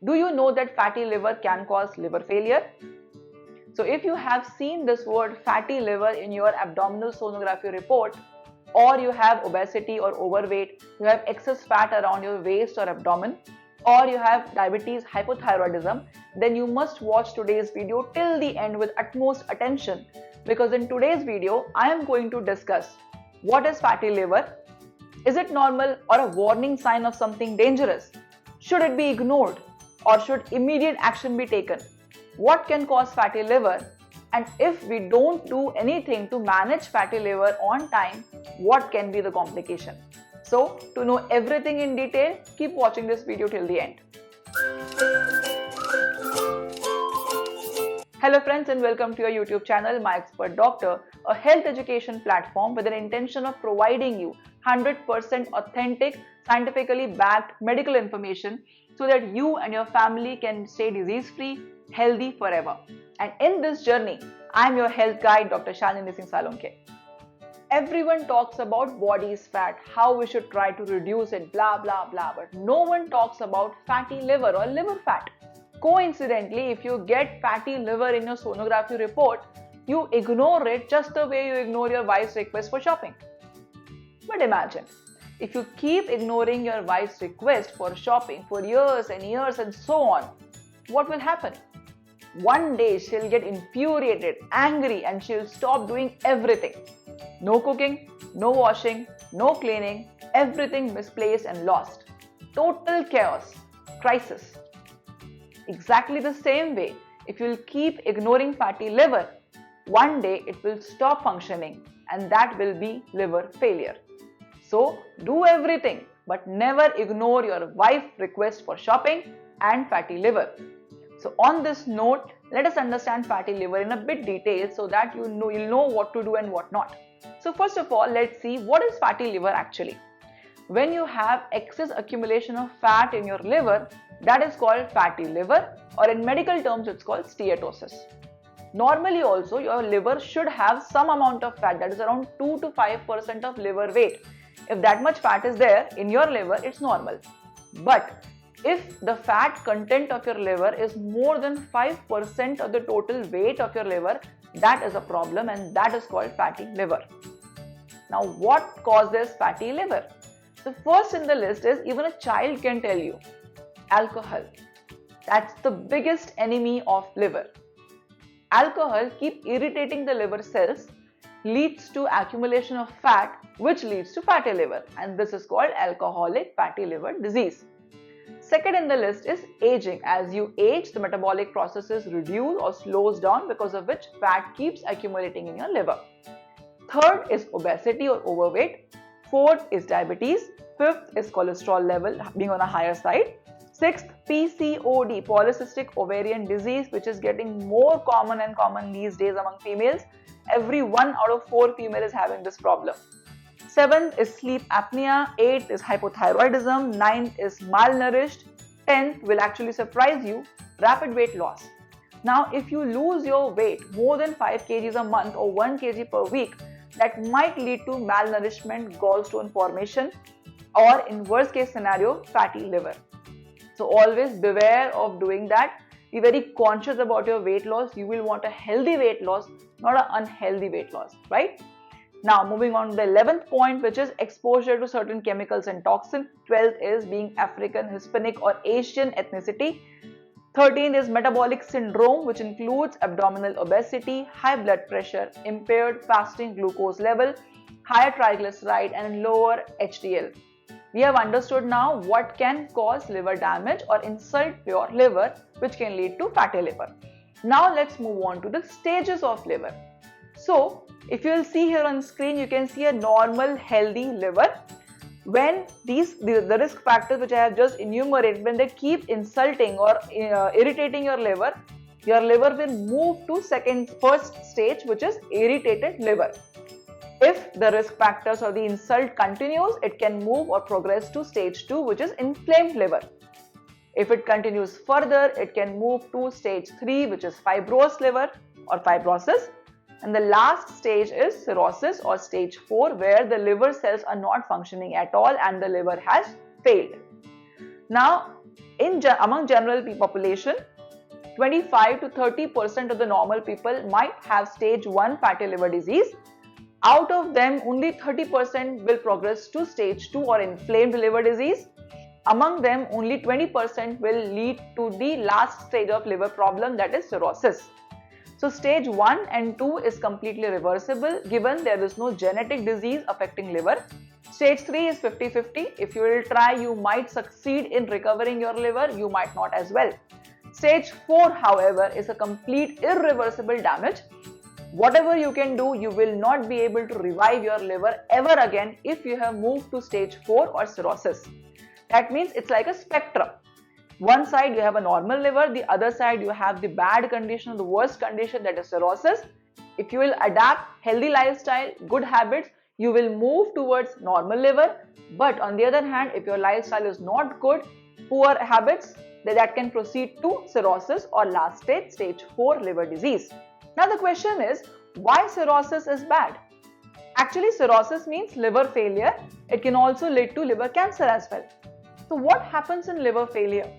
Do you know that fatty liver can cause liver failure? So if you have seen this word fatty liver in your abdominal sonography report, or you have obesity or overweight, you have excess fat around your waist or abdomen, or you have diabetes, hypothyroidism, then you must watch today's video till the end with utmost attention, because in today's video I am going to discuss what is fatty liver, is it normal or a warning sign of something dangerous, should it be ignored or should immediate action be taken, what can cause fatty liver, and if we don't do anything to manage fatty liver on time, what can be the complication. So, to know everything in detail, keep watching this video till the end. Hello friends and welcome to your YouTube channel, My Expert Doctor, a health education platform with an intention of providing you 100% authentic, scientifically backed medical information so that you and your family can stay disease-free, healthy forever. And in this journey, I am your health guide, Dr. Shalini Singh Salunke. Everyone talks about body fat, how we should try to reduce it, blah blah blah, but no one talks about fatty liver or liver fat. Coincidentally, if you get fatty liver in your sonography report, you ignore it just the way you ignore your wife's request for shopping. But imagine, if you keep ignoring your wife's request for shopping for years and years and so on, what will happen? One day she'll get infuriated, angry, and she'll stop doing everything. No cooking, no washing, no cleaning, everything misplaced and lost. Total chaos, crisis. Exactly the same way, if you'll keep ignoring fatty liver, one day it will stop functioning and that will be liver failure. So do everything but never ignore your wife's request for shopping and fatty liver. So on this note, let us understand fatty liver in a bit detail so that you'll know what to do and what not. So first of all, let's see what is fatty liver actually. When you have excess accumulation of fat in your liver, that is called fatty liver, or in medical terms it's called steatosis. Normally also your liver should have some amount of fat, that is around 2 to 5% of liver weight. If that much fat is there in your liver, it's normal. But if the fat content of your liver is more than 5% of the total weight of your liver, that is a problem and that is called fatty liver. Now what causes fatty liver? The first in the list is, even a child can tell you, alcohol. That's the biggest enemy of liver. Alcohol keeps irritating the liver cells, leads to accumulation of fat, which leads to fatty liver, and this is called alcoholic fatty liver disease. Second in the list is aging. As you age, the metabolic processes reduce or slows down, because of which fat keeps accumulating in your liver. Third is obesity or overweight. Fourth is diabetes. Fifth is cholesterol level being on a higher side. Sixth, PCOD, polycystic ovarian disease, which is getting more common these days among females. Every 1 out of 4 females is having this problem. Seventh is sleep apnea. Eighth is hypothyroidism. Ninth is malnourished. 10th will actually surprise you, rapid weight loss. Now, if you lose your weight more than 5 kgs a month or 1 kg per week, that might lead to malnourishment, gallstone formation, or in worst case scenario, fatty liver. So always beware of doing that. Be very conscious about your weight loss. You will want a healthy weight loss, not an unhealthy weight loss, right? Now moving on to the 11th point, which is exposure to certain chemicals and toxins. 12th is being African, Hispanic or Asian ethnicity. 13th is metabolic syndrome, which includes abdominal obesity, high blood pressure, impaired fasting glucose level, higher triglyceride and lower HDL. We have understood now what can cause liver damage or insult your liver, which can lead to fatty liver. Now let's move on to the stages of liver. So if you will see here on screen, you can see a normal healthy liver. When the risk factors which I have just enumerated, when they keep insulting or irritating your liver will move to first stage, which is irritated liver. If the risk factors or the insult continues, it can move or progress to stage 2, which is inflamed liver. If it continues further, it can move to stage 3, which is fibrous liver or fibrosis. And the last stage is cirrhosis or stage 4, where the liver cells are not functioning at all and the liver has failed. Now, Among general population, 25 to 30% of the normal people might have stage 1 fatty liver disease. Out of them, only 30% will progress to stage 2 or inflamed liver disease. Among them, only 20% will lead to the last stage of liver problem, that is cirrhosis. So stage 1 and 2 is completely reversible given there is no genetic disease affecting liver. Stage 3 is 50-50. If you will try, you might succeed in recovering your liver, you might not as well. Stage 4, however, is a complete irreversible damage. Whatever you can do, you will not be able to revive your liver ever again if you have moved to stage 4 or cirrhosis. That means it's like a spectrum. One side you have a normal liver, the other side you have the bad condition, the worst condition, that is cirrhosis. If you will adapt healthy lifestyle, good habits, you will move towards normal liver. But on the other hand, if your lifestyle is not good, poor habits, that can proceed to cirrhosis or last stage, stage 4 liver disease. Now the question is, why cirrhosis is bad? Actually, cirrhosis means liver failure. It can also lead to liver cancer as well. So what happens in liver failure?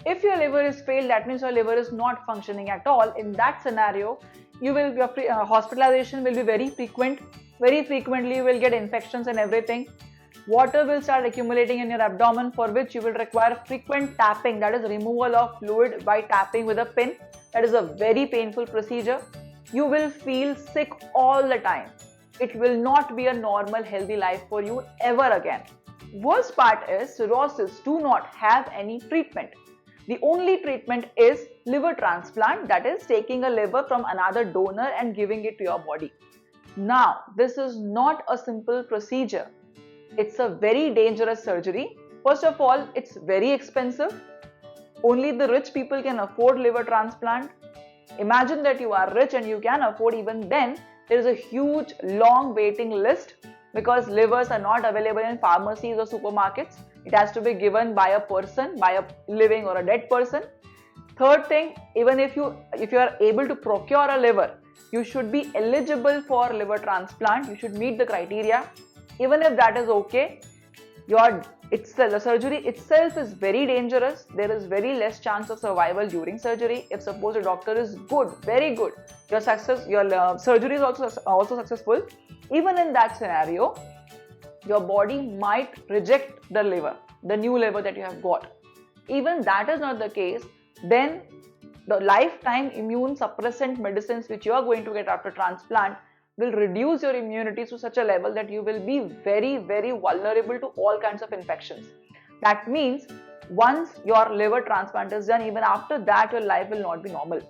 If your liver is failed, that means your liver is not functioning at all. In that scenario, your hospitalization will be very frequent. Very frequently, you will get infections and everything. Water will start accumulating in your abdomen, for which you will require frequent tapping, that is removal of fluid by tapping with a pin. That is a very painful procedure. You will feel sick all the time. It will not be a normal healthy life for you ever again. Worst part is cirrhosis do not have any treatment. The only treatment is liver transplant, that is taking a liver from another donor and giving it to your body. Now, this is not a simple procedure. It's a very dangerous surgery. First of all, it's very expensive. Only the rich people can afford liver transplant. Imagine that you are rich and you can afford. Even then, there is a huge long waiting list because livers are not available in pharmacies or supermarkets. It has to be given by a person, by a living or a dead person. Third thing, even if you are able to procure a liver, you should be eligible for liver transplant. You should meet the criteria. Even if that is okay, the surgery itself is very dangerous. There is very less chance of survival during surgery. If suppose a doctor is good, very good, your surgery is also successful. Even in that scenario, your body might reject the liver, the new liver that you have got. Even that is not the case, then the lifetime immune suppressant medicines which you are going to get after transplant will reduce your immunity to such a level that you will be very, very vulnerable to all kinds of infections. That means once your liver transplant is done, even after that your life will not be normal.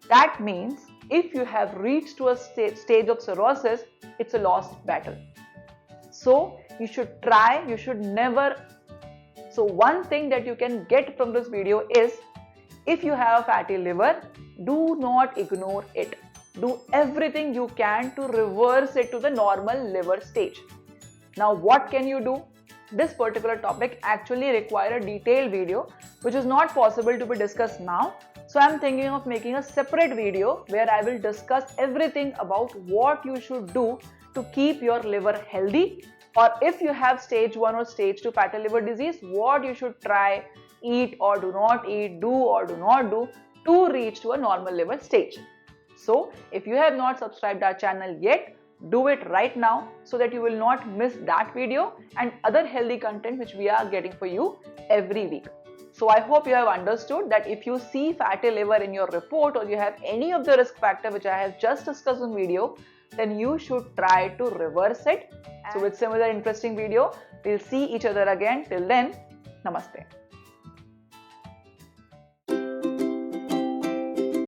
That means if you have reached to a stage of cirrhosis, it's a lost battle. So you should try, you should never. So one thing that you can get from this video is, if you have a fatty liver, do not ignore it. Do everything you can to reverse it to the normal liver stage. Now what can you do? This particular topic actually requires a detailed video which is not possible to be discussed now. So I am thinking of making a separate video where I will discuss everything about what you should do to keep your liver healthy, or if you have stage 1 or stage 2 fatty liver disease, what you should try, eat or do not eat, do or do not do to reach to a normal liver stage. So if you have not subscribed our channel yet, do it right now so that you will not miss that video and other healthy content which we are getting for you every week. So I hope you have understood that if you see fatty liver in your report or you have any of the risk factor which I have just discussed in video, then you should try to reverse it. So with similar interesting video, we'll see each other again. Till then, namaste.